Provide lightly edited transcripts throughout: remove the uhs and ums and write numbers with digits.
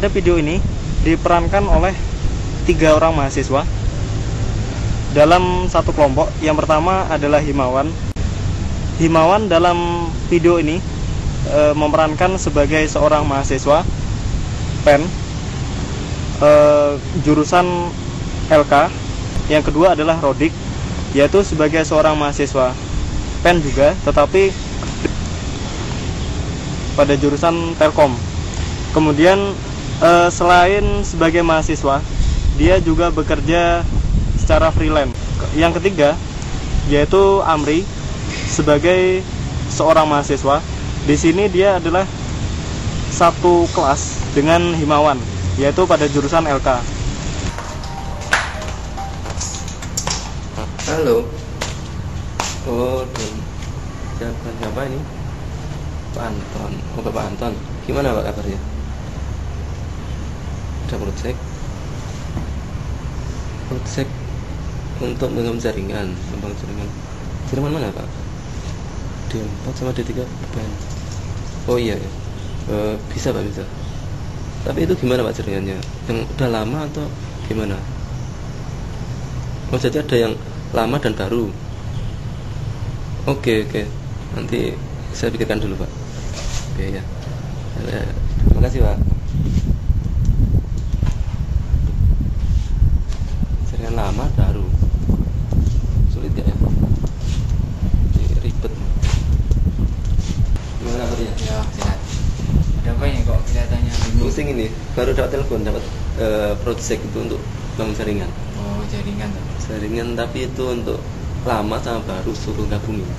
Video ini diperankan oleh 3 orang mahasiswa dalam satu kelompok. Yang pertama adalah Himawan. Himawan dalam video ini memerankan sebagai seorang mahasiswa PEN jurusan LK. Yang kedua adalah Rodik, yaitu sebagai seorang mahasiswa PEN juga, tetapi pada jurusan Telkom. Kemudian selain sebagai mahasiswa, dia juga bekerja secara freelance. Yang ketiga yaitu Amri, sebagai seorang mahasiswa. Di sini dia adalah satu kelas dengan Himawan, yaitu pada jurusan LK. Halo. Oh, siapa ini? Pak Anton. Oh, Bapak Anton. Gimana Pak kabarnya? Ada project untuk membangun jaringan. Jaringan mana Pak? D4 sama D3 Ben. Oh iya ya. Bisa Pak, bisa. Tapi itu gimana Pak jaringannya? Yang udah lama atau gimana? Oh, jadi ada yang lama dan baru. Oke. Nanti saya pikirkan dulu Pak. Oke ya. Terima kasih Pak. Jaringan lama baru. Sulit ya? Ribet. Gimana kabarnya? Ya, sehat. Ada apa ini kok kelihatannya pusing ini? Baru dapat telepon, dapat project itu untuk bangun jaringan. Oh, jaringan tuh. Jaringan tapi itu untuk lama sama baru, suruh gabungin.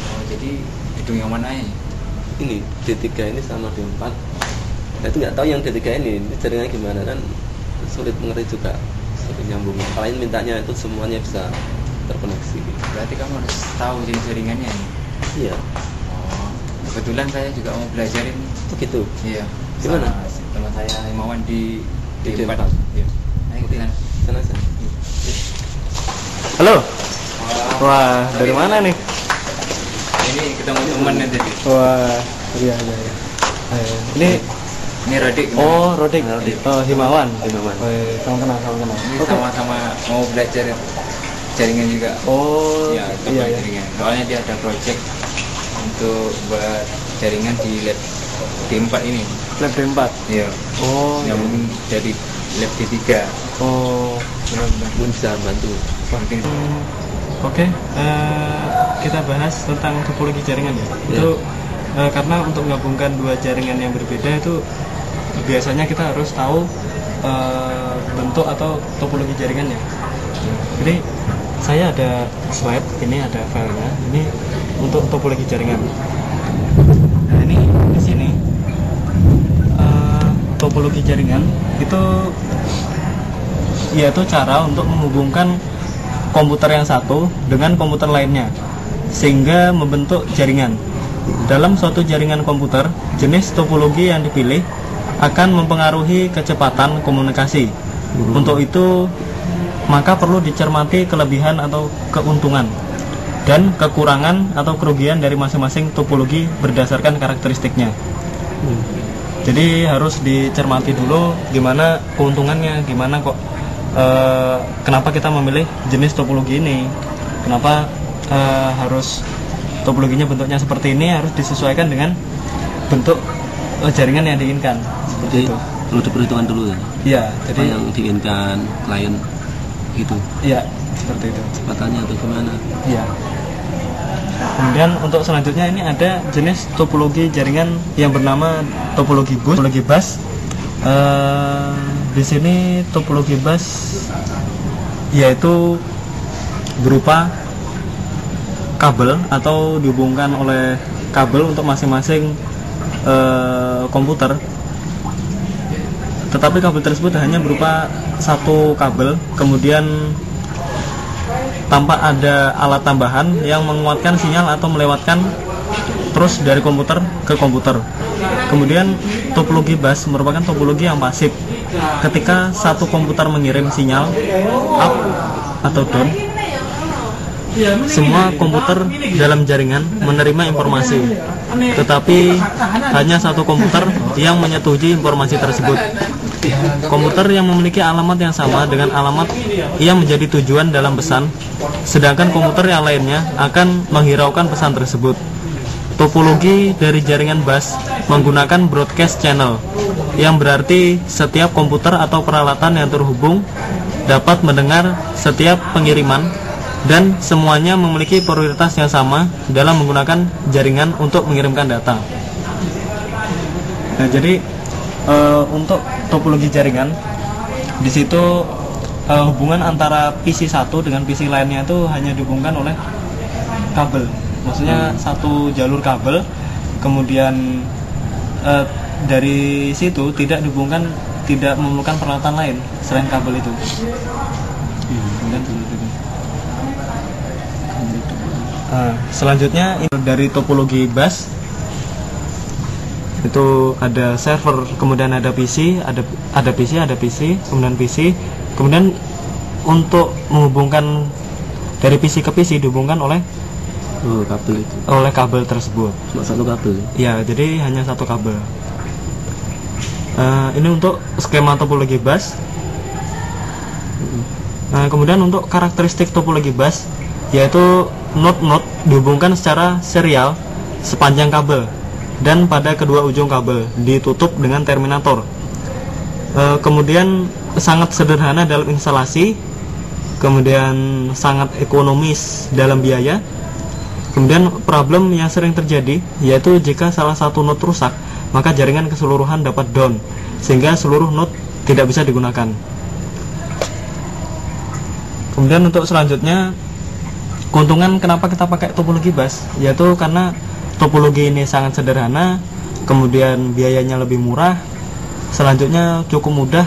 Oh, jadi gedung yang mana ini? Ini D3 ini sama D4. Nah, itu nggak tahu yang D3 ini jaringannya gimana, kan sulit mengerti juga, sulit nyambung. Kalian mintanya itu semuanya bisa terkoneksi. Berarti kamu harus tahu jenis jaringannya ini. Iya. Oh, kebetulan saya juga mau belajar ini. Oh gitu. Iya. Gimana? Sama teman saya Himawan di D4. Iya. Ayo kita Sana saja. Halo. Wah, dari mana nih? ini ketemu teman tadi. Wah, iya. Ini Rodik. Oh, Rodik. Oh, Himawan. Himawan. Sama kenal. Ini sama-sama mau belajar jaringan juga. Oh, Ya, iya. jaringan. Soalnya dia ada project untuk buat jaringan di lab D4 ini. Lab D4. Iya. Oh, Yang mungkin dari lab D3. oh, benar-benar. Mungkin bisa bantu. Mungkin. Oke, kita bahas tentang topologi jaringan ya. Itu karena untuk menggabungkan 2 jaringan yang berbeda itu biasanya kita harus tahu bentuk atau topologi jaringannya. Jadi saya ada slide, ini ada filenya. Ini untuk topologi jaringan. Nah, ini di sini topologi jaringan itu yaitu cara untuk menghubungkan komputer yang satu dengan komputer lainnya sehingga membentuk jaringan. Dalam suatu jaringan komputer, jenis topologi yang dipilih akan mempengaruhi kecepatan komunikasi. Untuk itu, maka perlu dicermati kelebihan atau keuntungan dan kekurangan atau kerugian dari masing-masing topologi berdasarkan karakteristiknya. Jadi harus dicermati dulu gimana keuntungannya, gimana kok kenapa kita memilih jenis topologi ini, kenapa harus topologinya bentuknya seperti ini, harus disesuaikan dengan bentuk jaringan yang diinginkan. Seperti itu. Perlu diperhitungkan dulu ya. Iya, jadi yang diinginkan klien gitu. Iya, seperti itu. Kecepatannya atau gimana? Iya. Kemudian untuk selanjutnya ini ada jenis topologi jaringan yang bernama topologi bus. Di sini topologi bus yaitu berupa kabel atau dihubungkan oleh kabel untuk masing-masing komputer. Tetapi kabel tersebut hanya berupa satu kabel, kemudian tanpa ada alat tambahan yang menguatkan sinyal atau melewatkan terus dari komputer ke komputer. Kemudian topologi bus merupakan topologi yang pasif. Ketika satu komputer mengirim sinyal up atau down, semua komputer dalam jaringan menerima informasi, tetapi hanya satu komputer yang menyetujui informasi tersebut. Komputer yang memiliki alamat yang sama dengan alamat yang menjadi tujuan dalam pesan, sedangkan komputer yang lainnya akan menghiraukan pesan tersebut. Topologi dari jaringan bus menggunakan broadcast channel, yang berarti setiap komputer atau peralatan yang terhubung dapat mendengar setiap pengiriman dan semuanya memiliki prioritas yang sama dalam menggunakan jaringan untuk mengirimkan data. Nah, jadi untuk topologi jaringan di situ hubungan antara PC satu dengan PC lainnya itu hanya dihubungkan oleh kabel. Maksudnya satu jalur kabel, kemudian dari situ tidak dihubungkan, tidak memerlukan peralatan lain selain kabel itu. Selanjutnya dari topologi bus itu ada server, kemudian ada PC, ada PC, kemudian PC, kemudian untuk menghubungkan dari PC ke PC dihubungkan oleh kabel itu. Oleh kabel tersebut. Cuma satu kabel. Ya, jadi hanya satu kabel. Ini untuk skema topologi bus. Kemudian untuk karakteristik topologi bus, yaitu node-node dihubungkan secara serial sepanjang kabel dan pada kedua ujung kabel ditutup dengan terminator. Kemudian sangat sederhana dalam instalasi, kemudian sangat ekonomis dalam biaya. Kemudian problem yang sering terjadi yaitu jika salah satu node rusak, maka jaringan keseluruhan dapat down sehingga seluruh node tidak bisa digunakan. Kemudian untuk selanjutnya, keuntungan kenapa kita pakai topologi bus, yaitu karena topologi ini sangat sederhana, kemudian biayanya lebih murah, selanjutnya cukup mudah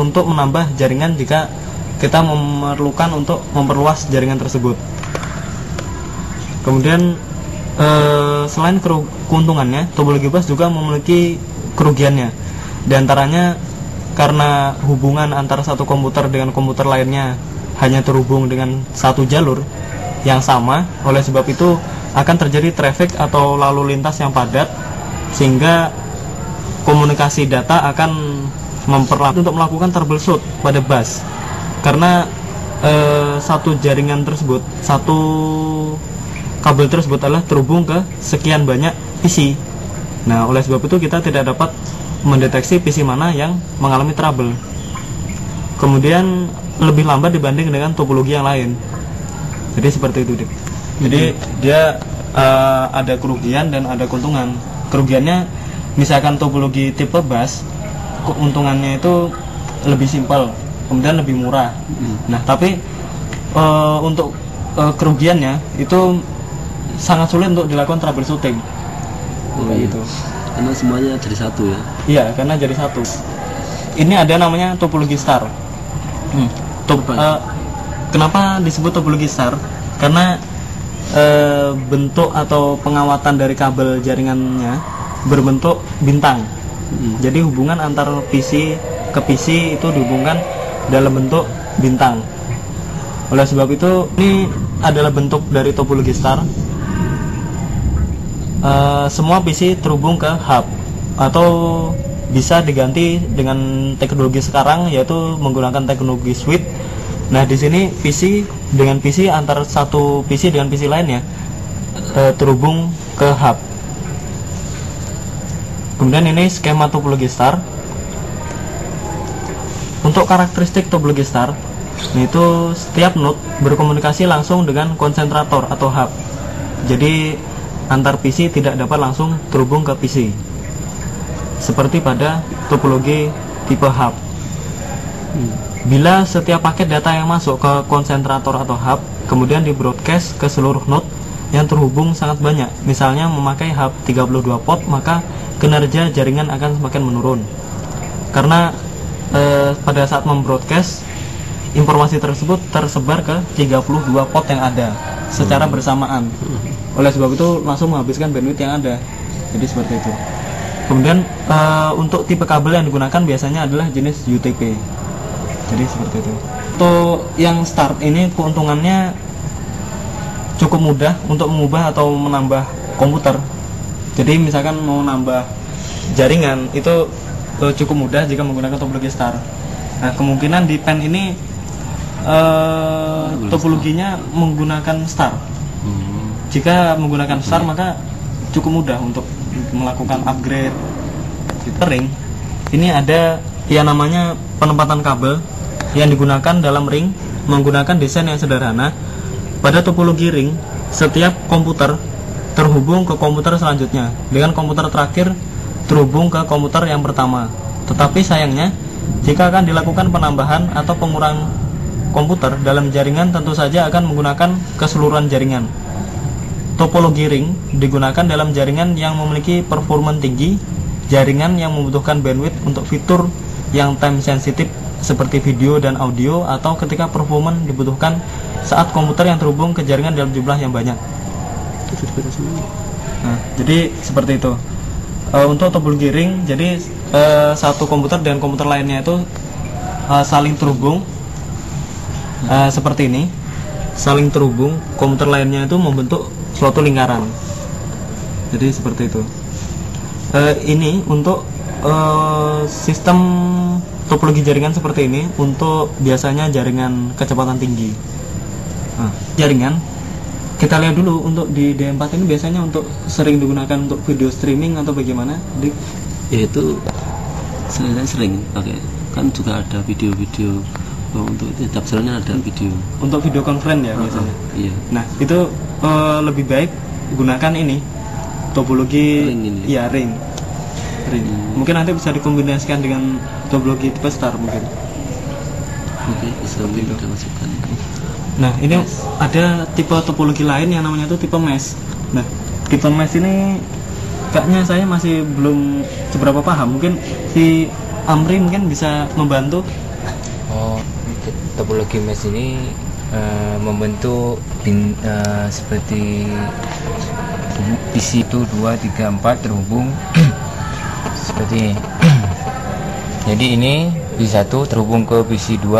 untuk menambah jaringan jika kita memerlukan untuk memperluas jaringan tersebut. Kemudian selain keuntungannya, topologi bus juga memiliki kerugiannya. Di antaranya karena hubungan antara satu komputer dengan komputer lainnya hanya terhubung dengan satu jalur yang sama, oleh sebab itu akan terjadi traffic atau lalu lintas yang padat, sehingga komunikasi data akan memperlambat untuk melakukan troubleshoot pada bus, karena satu jaringan tersebut, satu kabel tersebut adalah terhubung ke sekian banyak PC. Nah, oleh sebab itu kita tidak dapat mendeteksi PC mana yang mengalami trouble. Kemudian lebih lambat dibanding dengan topologi yang lain. Jadi seperti itu, Dik. Jadi dia ada kerugian dan ada keuntungan. Kerugiannya, misalkan topologi tipe bus, keuntungannya itu lebih simpel, kemudian lebih murah. Nah, tapi untuk kerugiannya itu sangat sulit untuk dilakukan troubleshooting. Gitu. Karena semuanya jadi satu ya. Iya, karena jadi satu. Ini ada namanya topologi star. Kenapa disebut topologi star? Karena bentuk atau pengawatan dari kabel jaringannya berbentuk bintang. Jadi hubungan antar PC ke PC itu dihubungkan dalam bentuk bintang. Oleh sebab itu, ini adalah bentuk dari topologi star. Semua PC terhubung ke hub, atau bisa diganti dengan teknologi sekarang yaitu menggunakan teknologi switch. Nah, di sini PC dengan PC, antara satu PC dengan PC lainnya terhubung ke hub. Kemudian ini skema topologi star. Untuk karakteristik topologi star, itu setiap node berkomunikasi langsung dengan konsentrator atau hub. Jadi antar PC tidak dapat langsung terhubung ke PC, seperti pada topologi tipe hub. Bila setiap paket data yang masuk ke konsentrator atau hub kemudian di broadcast ke seluruh node yang terhubung sangat banyak, misalnya memakai hub 32 port, maka kinerja jaringan akan semakin menurun. Karena pada saat membroadcast, informasi tersebut tersebar ke 32 port yang ada secara bersamaan. Oleh sebab itu langsung menghabiskan bandwidth yang ada. Jadi seperti itu. Kemudian untuk tipe kabel yang digunakan biasanya adalah jenis UTP. Jadi seperti itu. Untuk yang start ini keuntungannya cukup mudah untuk mengubah atau menambah komputer. Jadi misalkan mau nambah jaringan itu cukup mudah jika menggunakan topologi star. Nah, kemungkinan di pen ini topologinya menggunakan star. Jika menggunakan star maka cukup mudah untuk melakukan upgrade. Di ring ini ada yang namanya penempatan kabel yang digunakan dalam ring menggunakan desain yang sederhana. Pada topologi ring, setiap komputer terhubung ke komputer selanjutnya, dengan komputer terakhir terhubung ke komputer yang pertama. Tetapi sayangnya, jika akan dilakukan penambahan atau pengurangan komputer dalam jaringan, tentu saja akan menggunakan keseluruhan jaringan. Topologi ring digunakan dalam jaringan yang memiliki performa tinggi, jaringan yang membutuhkan bandwidth untuk fitur yang time sensitive seperti video dan audio, atau ketika performa dibutuhkan saat komputer yang terhubung ke jaringan dalam jumlah yang banyak. Nah, jadi seperti itu. Untuk topologi ring, jadi satu komputer dan komputer lainnya itu saling terhubung seperti ini, saling terhubung. Komputer lainnya itu membentuk suatu lingkaran. Jadi seperti itu. Ini untuk sistem topologi jaringan seperti ini untuk biasanya jaringan kecepatan tinggi. Nah, jaringan kita lihat dulu untuk di D4 ini biasanya untuk sering digunakan untuk video streaming atau bagaimana? Ya itu saya sering pakai, kan juga ada video-video untuk itu daftarnya ada video. Untuk video conference ya biasanya. Iya. Nah itu lebih baik gunakan ini topologi ring ini. Ya ring. Mungkin nanti bisa dikombinasikan dengan topologi tipe star mungkin. Oke, bisa kita masukkan. Nah ini ada tipe topologi lain yang namanya itu tipe mesh. Nah tipe mesh ini kayaknya saya masih belum seberapa paham. Mungkin si Amri mungkin bisa membantu. Topologi mesh ini membentuk seperti PC itu 2, 3, 4 terhubung seperti ini. Jadi ini PC1 terhubung ke PC 2,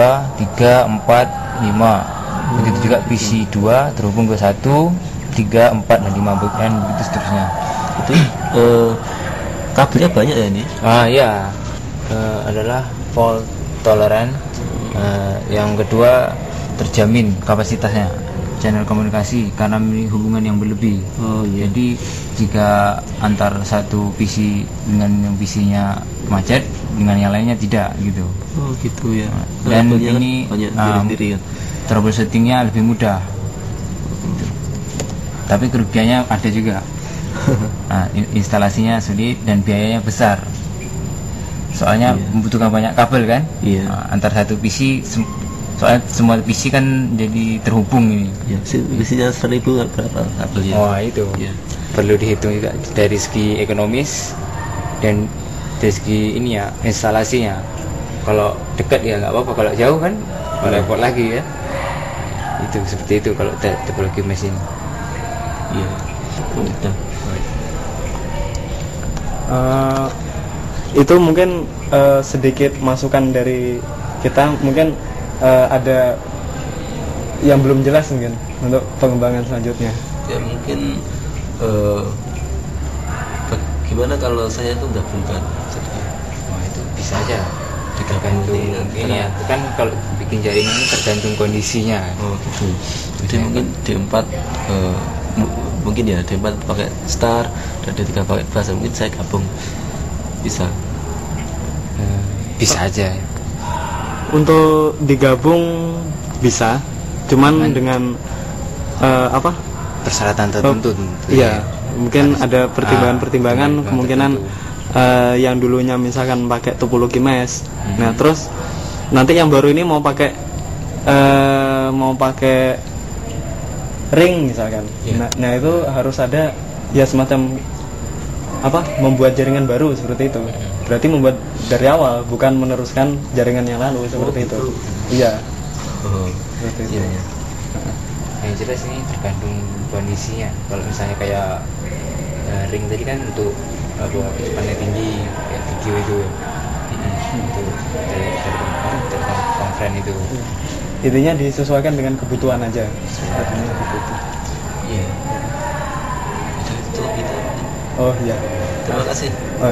3, 4, 5. Begitu juga PC2 terhubung ke 1, 3, 4, dan 5 dan begitu seterusnya. Itu kabelnya banyak ya ini? Ya, adalah fault tolerant. Yang kedua terjamin kapasitasnya channel komunikasi karena memiliki hubungan yang berlebih. Iya. Jadi jika antar satu PC dengan yang PC-nya macet, dengan yang lainnya tidak gitu. Gitu ya. Dan kabelnya ini sendiri ya. troubleshootingnya lebih mudah. Tapi kerugiannya ada juga. Instalasinya sulit dan biayanya besar. Soalnya membutuhkan banyak kabel kan. Antar satu PC, soalnya semua PC kan jadi terhubung ini. PC-nya 1000 berapa kabelnya? Itu perlu dihitung juga dari segi ekonomis dan dari segi ini ya instalasinya. Kalau dekat ya nggak apa-apa, kalau jauh kan repot lagi ya. Itu seperti itu kalau topologi mesh ini. Itu mungkin sedikit masukan dari kita. Mungkin ada yang belum jelas mungkin untuk pengembangan selanjutnya. Ya mungkin gimana kalau saya itu gabungkan? Itu bisa aja tergantung ini ya, kan kalau bikin jaringan ini tergantung kondisinya. Gitu. Jadi mungkin D4 mungkin ya D4 pakai star dan D3 pakai bus, mungkin saya gabung bisa. Bisa aja. Untuk digabung bisa, cuman dengan persyaratan tertentu. Iya, mungkin ada pertimbangan-pertimbangan kemungkinan yang dulunya misalkan pakai topologi mesh. Nah, terus nanti yang baru ini mau pakai ring misalkan. Nah, itu harus ada ya semacam membuat jaringan baru seperti itu. Berarti membuat dari awal, bukan meneruskan jaringan yang lalu seperti itu. Iya. Seperti itu. Iya. Yang jelas ini tergantung kondisinya. Kalau misalnya kayak ring tadi kan untuk kecepatannya tinggi, kayak video itu, untuk dari konferensi itu. Intinya disesuaikan dengan kebutuhan aja. Iya. Itu gitu. Oh iya. Terima kasih. Oh,